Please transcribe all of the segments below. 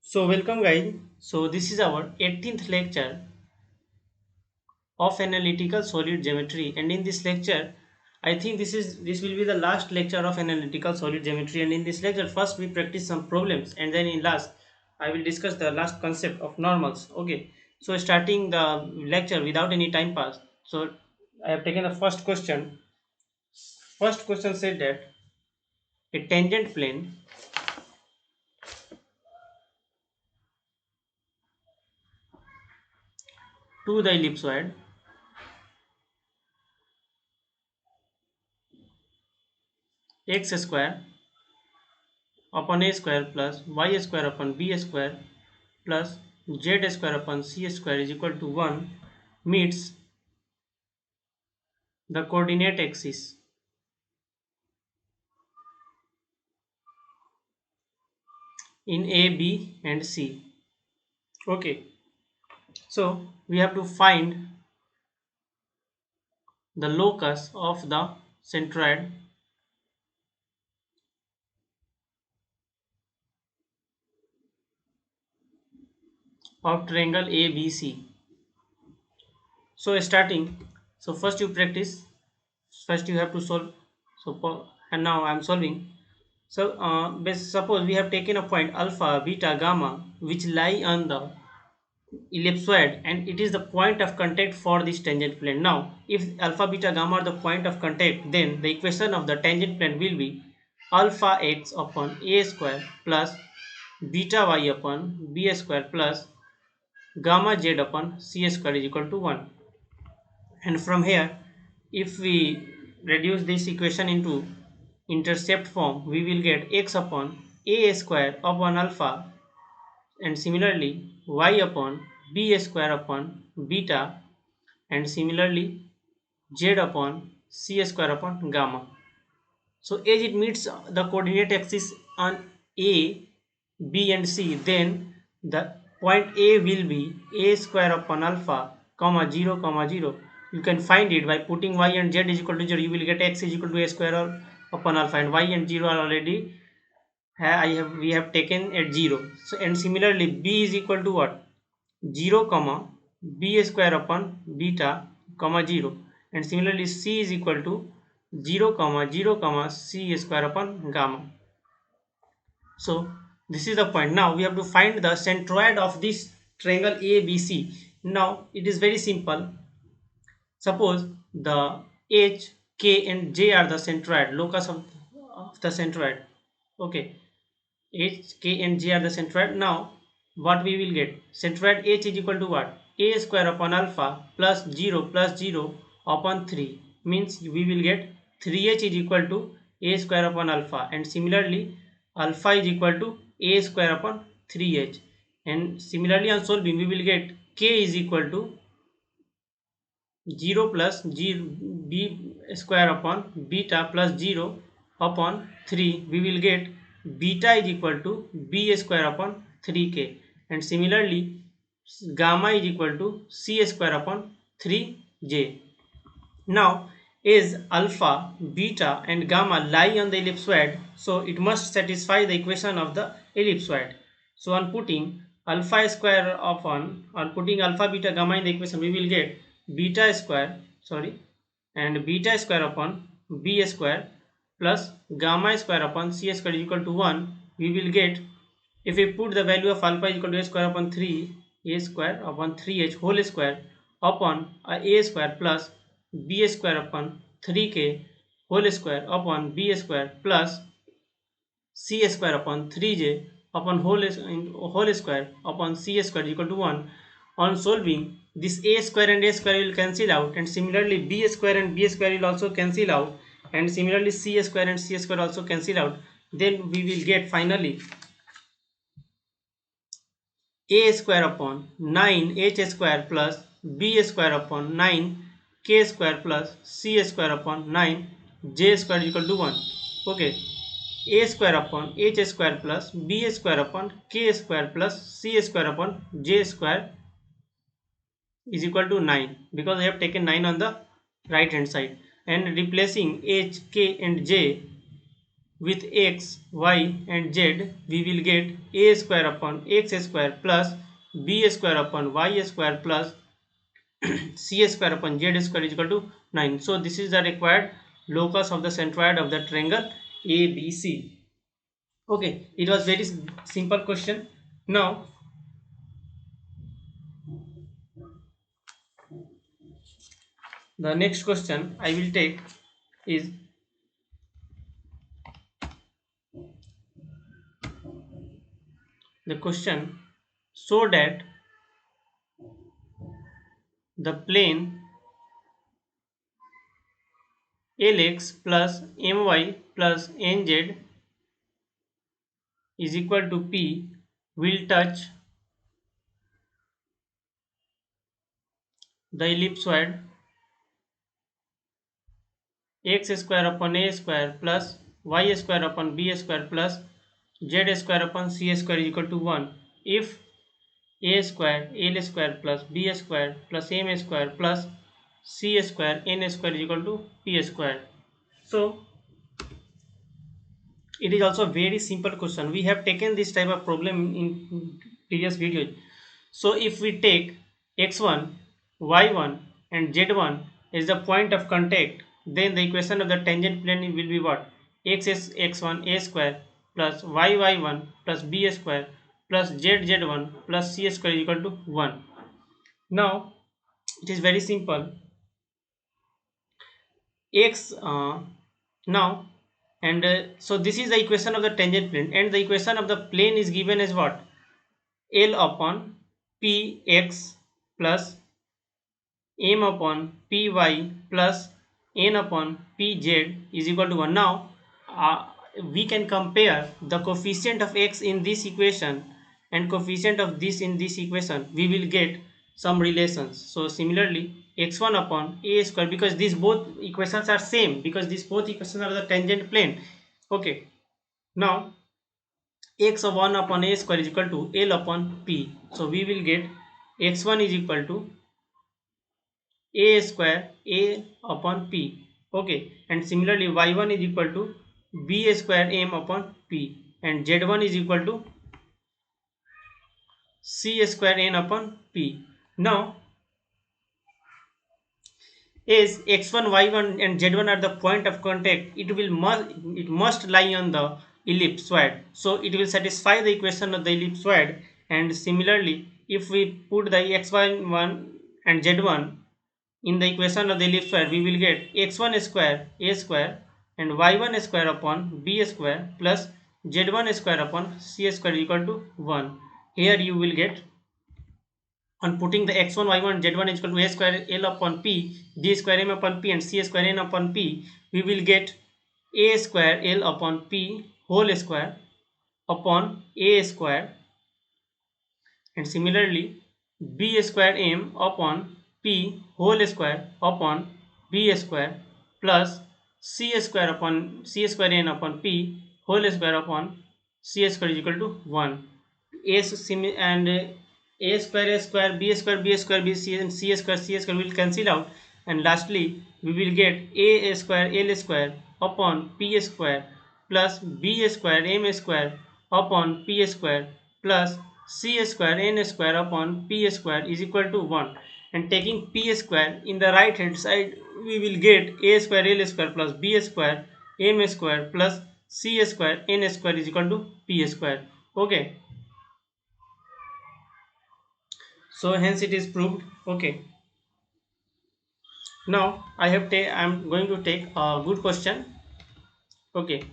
So welcome guys. So this is our 18th lecture of analytical solid geometry, and in this lecture I think this will be the last lecture of analytical solid geometry. And in this lecture first we practice some problems, and then in last I will discuss the last concept of normals. Okay, so starting the lecture without any time pass. So I have taken the first question. First question said that a tangent plane to the ellipsoid x square upon a square plus y square upon b square plus z square upon c square is equal to 1 meets the coordinate axis in A, B and C. Okay, so we have to find the locus of the centroid of triangle ABC. So starting, so first you practice, first you have to solve. And now I am solving. So suppose we have taken a point alpha, beta, gamma which lie on the ellipsoid, and it is the point of contact for this tangent plane. Now if alpha, beta, gamma are the point of contact, then the equation of the tangent plane will be alpha x upon a square plus beta y upon b square plus gamma z upon c square is equal to 1. And from here, if we reduce this equation into intercept form, we will get x upon a square upon alpha, and similarly y upon b square upon beta, and similarly z upon c square upon gamma. So as it meets the coordinate axis on A, B and C, then the point A will be a square upon alpha comma 0 comma 0. You can find it by putting y and z is equal to 0. You will get x is equal to a square upon alpha, and y and 0 are already we have taken at 0. So and similarly B is equal to what? 0 comma b square upon beta comma 0, and similarly c is equal to 0 comma 0 comma c square upon gamma. So this is the point. Now we have to find the centroid of this triangle ABC. Now it is very simple. Suppose the h, k and j are the centroid, locus of the centroid. Okay, h, k and j are the centroid. Now what we will get? Centroid h is equal to what? A square upon alpha plus 0 upon 3, means we will get 3h is equal to a square upon alpha, and similarly alpha is equal to a square upon 3h, and similarly on solving we will get k is equal to 0 plus 0 b square upon beta plus 0 upon 3. We will get beta is equal to b square upon 3k, and similarly gamma is equal to c square upon 3j. Now as alpha, beta and gamma lie on the ellipsoid, so it must satisfy the equation of the ellipsoid. So on putting putting alpha, beta, gamma in the equation, we will get beta square, and beta square upon b square plus gamma square upon c square is equal to 1. We will get, if we put the value of alpha is equal to a square upon 3, a square upon 3h whole square upon a square plus b square upon 3k whole square upon b square plus c square upon 3j upon whole square upon c square is equal to 1. On solving, this a square and a square will cancel out, and similarly b square and b square will also cancel out, and similarly c square and c square also cancel out. Then we will get finally a square upon 9 h square plus b square upon 9 k square plus c square upon 9 j square is equal to 1. Okay, a square upon h square plus b square upon k square plus c square upon j square is equal to 9, because I have taken 9 on the right hand side, and replacing h, k and j with x, y and z, we will get a square upon x square plus b square upon y square plus c square upon z square is equal to 9. So this is the required locus of the centroid of the triangle ABC. Okay, it was very simple question. Now the next question I will take is the question, so that the plane Lx plus My plus Nz is equal to P will touch the ellipsoid x square upon a square plus y square upon b square plus z square upon c square is equal to 1 if a square l square plus b square plus m square plus c square n square is equal to p square. So it is also a very simple question. We have taken this type of problem in previous videos. So if we take x1, y1 and z1 is the point of contact, then the equation of the tangent plane will be what? X is x1 a square plus y1 plus b square plus z1 plus c square is equal to 1. Now it is very simple. X now and so this is the equation of the tangent plane, and the equation of the plane is given as what? L upon px plus m upon py plus n upon pz is equal to 1. Now we can compare the coefficient of x in this equation and coefficient of this in this equation. We will get some relations. So similarly x1 upon a square, because these both equations are same, because these both equations are the tangent plane. Okay, now x1 upon a square is equal to L upon p. So we will get x1 is equal to a square a upon p. Okay, and similarly y1 is equal to b square m upon p, and z1 is equal to c square n upon p. Now as x1, y1 and z1 are the point of contact, it must lie on the ellipsoid, so it will satisfy the equation of the ellipsoid. And similarly if we put the x1 and z1 in the equation of the ellipsoid, we will get x1 square a square and y1 square upon b square plus z1 square upon c square equal to 1. Here you will get, on putting the x1, y1, z1 is equal to a square L upon p, d square m upon p and c square n upon p, we will get a square L upon p whole square upon a square, and similarly b square m upon p whole square upon b square plus c square n upon p whole square upon c square is equal to 1. And a square b square b square b c and c square will cancel out, and lastly we will get a square l square upon p square plus b square m square upon p square plus c square n square upon p square is equal to 1. And taking p square in the right hand side, we will get a square l square plus b square m square plus c square n square is equal to p square. Okay, so hence it is proved. Okay, now I'm going to take a good question. Okay,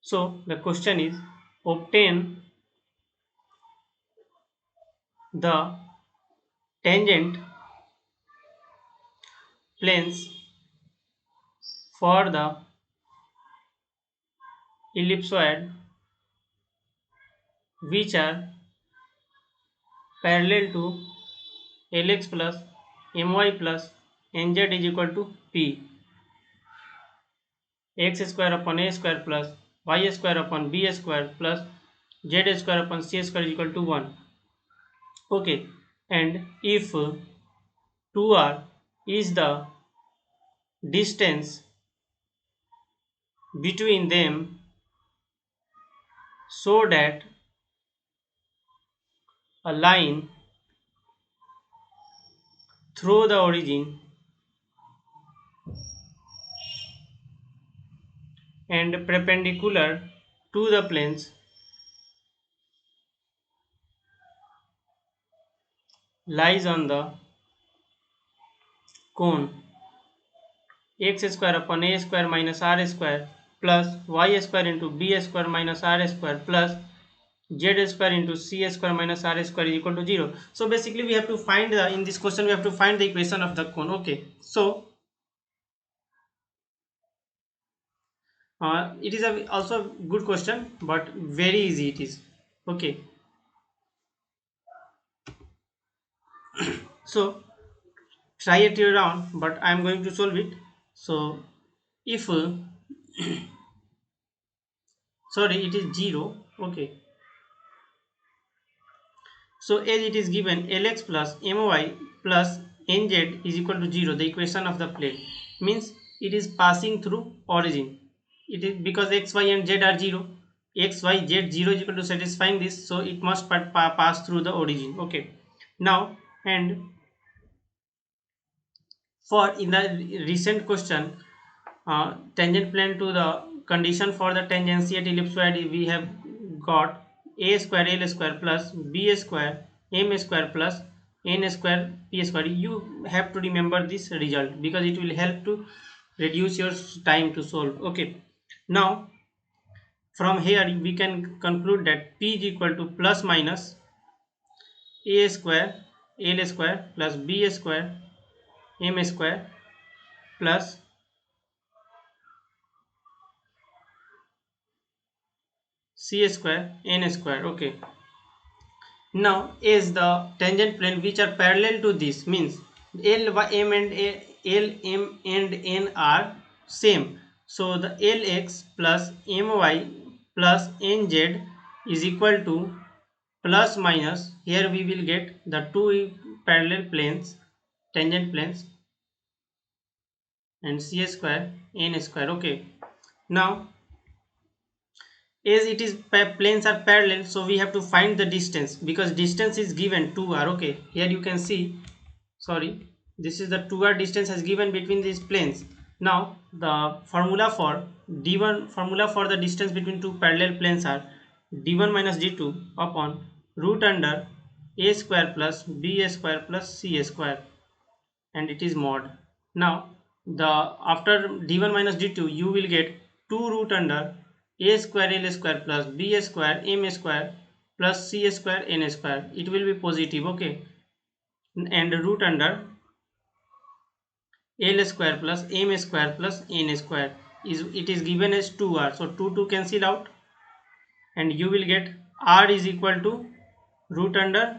so the question is, obtain the tangent planes for the ellipsoid which are parallel to lx plus my plus nz is equal to p, x square upon a square plus y square upon b square plus z square upon c square is equal to 1. Okay, and if 2r is the distance between them so that a line through the origin and perpendicular to the planes lies on the cone x square upon a square minus r square plus y square into b square minus r square plus z square into c square minus r square is equal to 0. So basically we have to find in this question we have to find the equation of the cone. Okay, so it is also a good question but very easy it is. Okay, so try it around but I am going to solve it. So if sorry it is 0. Okay, so as it is given Lx plus My plus Nz is equal to 0, the equation of the plane means it is passing through origin. It is because x, y and z are 0. X, y, z 0 is equal to satisfying this, so it must pass through the origin. Okay. Now and for in the recent question, tangent plane to the condition for the tangency at ellipsoid we have got a square l square plus b square m square plus n square p square. You have to remember this result because it will help to reduce your time to solve. Okay, now from here we can conclude that p is equal to plus minus a square l square plus b square m square plus c square n square. Okay, now is the tangent plane which are parallel to this means L, M and L, M and N are same. So the Lx plus My plus Nz is equal to plus minus, here we will get the two parallel planes, tangent planes, and c square n square. Okay, now as it is planes are parallel, so we have to find the distance because distance is given 2r. Okay, here you can see, sorry, this is the 2r distance has given between these planes. Now the formula for d1, formula for the distance between two parallel planes are d1 minus d2 upon root under a square plus b square plus c square, and it is mod. Now the after d1 minus d2 you will get 2 root under a square l square plus b square m square plus c square n square, it will be positive. Okay, and root under l square plus m square plus n square is, it is given as 2r, so 2 cancel out and you will get r is equal to root under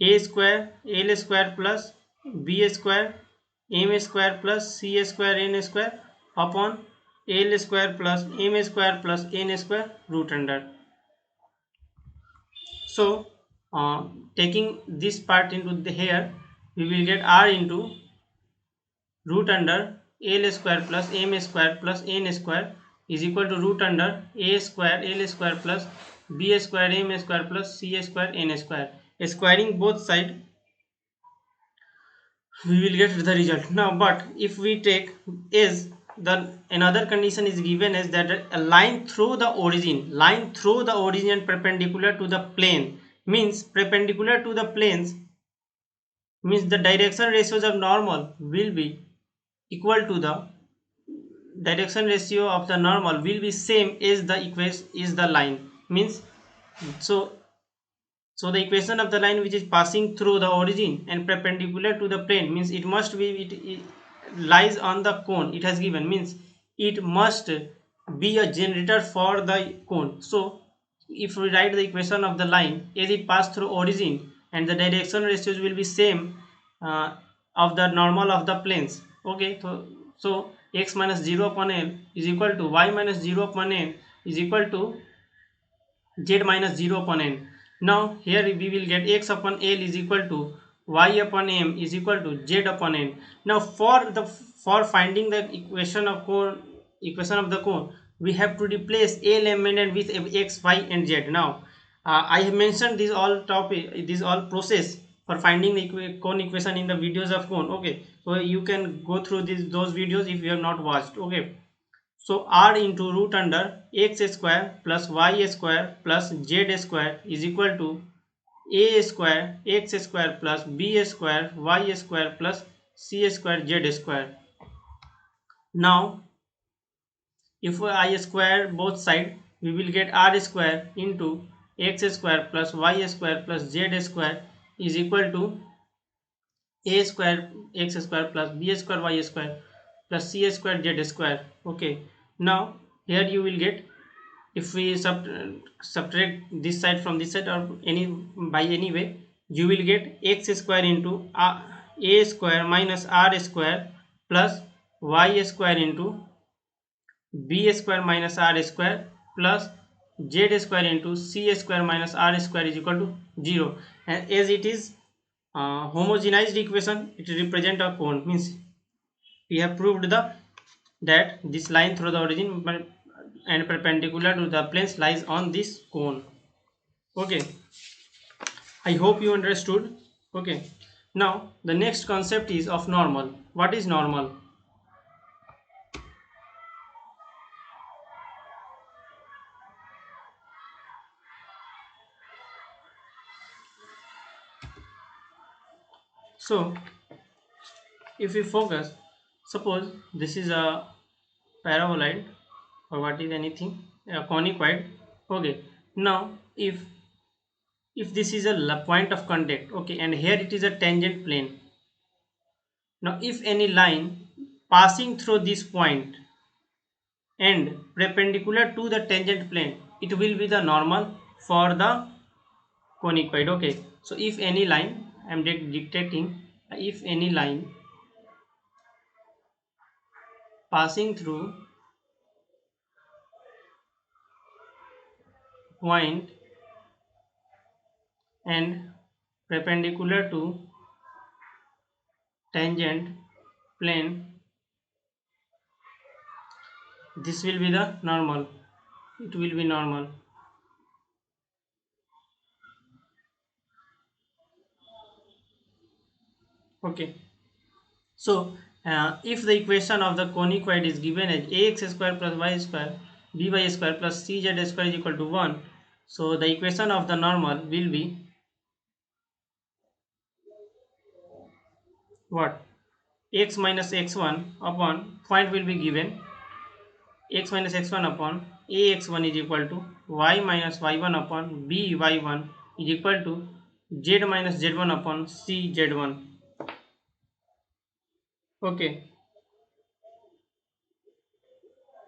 a square l square plus b square m square plus c square n square upon l square plus m square plus n square root under. So taking this part into the here we will get r into root under l square plus m square plus n square is equal to root under a square l square plus b square m square plus c square n square. Squaring both sides we will get the result. Now but if we take is the another condition is given as that a line through the origin and perpendicular to the plane means perpendicular to the planes means the direction ratios of normal will be equal to the direction ratio of the normal will be same as the equation is the line means, so the equation of the line which is passing through the origin and perpendicular to the plane means it must be it lies on the cone it has given means it must be a generator for the cone. So if we write the equation of the line as it passed through origin and the direction ratios will be same of the normal of the planes. Okay, so x minus 0 upon l is equal to y minus 0 upon n is equal to z minus 0 upon n. Now here we will get x upon l is equal to y upon m is equal to z upon n. Now for finding the equation of cone equation of the cone, we have to replace a element with x, y and z. Now I have mentioned this all topic, this all process for finding the cone equation in the videos of cone. Okay, so you can go through those videos if you have not watched. Okay, so r into root under x square plus y square plus z square is equal to a square x square plus b square y square plus c square z square. Now if I square both sides, we will get r square into x square plus y square plus z square is equal to a square x square plus b square y square plus c square z square. Okay, now here you will get, if we subtract this side from this side or any by any way, you will get x square into a square minus r square plus y square into b square minus r square plus z square into c square minus r square is equal to 0. And as it is homogenized equation, it represent a cone, means we have proved that this line through the origin and perpendicular to the planes lies on this cone. Okay, I hope you understood. Okay, now the next concept is of normal. What is normal? So if we focus, suppose this is a paraboloid, or what is anything, a conicoid. Okay, now if this is a point of contact, okay, and here it is a tangent plane. Now if any line passing through this point and perpendicular to the tangent plane, it will be the normal for the conicoid. Okay, so if any line, I am dictating, if any line passing through point and perpendicular to tangent plane, this will be the normal, it will be normal. Okay, so if the equation of the conicoid is given as ax square plus y square by square plus cz square is equal to 1, so the equation of the normal will be what? X minus x1 upon point will be given x minus x1 upon ax1 is equal to y minus y1 upon by1 is equal to z minus z1 upon cz1. Okay,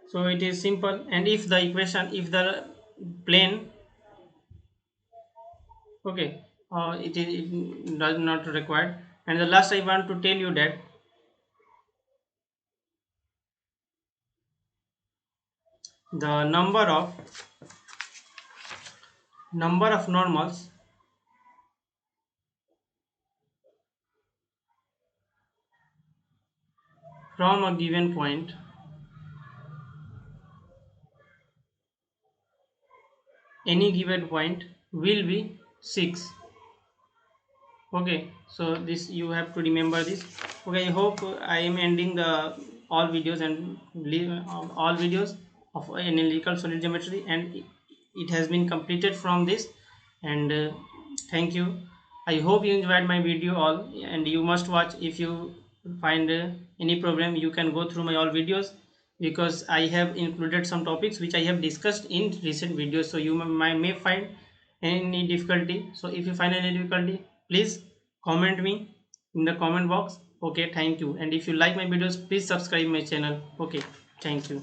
so it is simple. And if the equation, if the plane, okay, it does not required. And the last I want to tell you that the number of normals from a given point, any given point, will be 6. Okay, so this you have to remember this. Okay, I hope I am ending the all videos and leave all videos of analytical solid geometry, and it has been completed from this. And thank you. I hope you enjoyed my video all, and you must watch. If you find any problem, you can go through my all videos, because I have included some topics which I have discussed in recent videos, so you may find any difficulty. So if you find any difficulty, please comment me in the comment box. Okay, thank you. And if you like my videos, please subscribe my channel. Okay, thank you.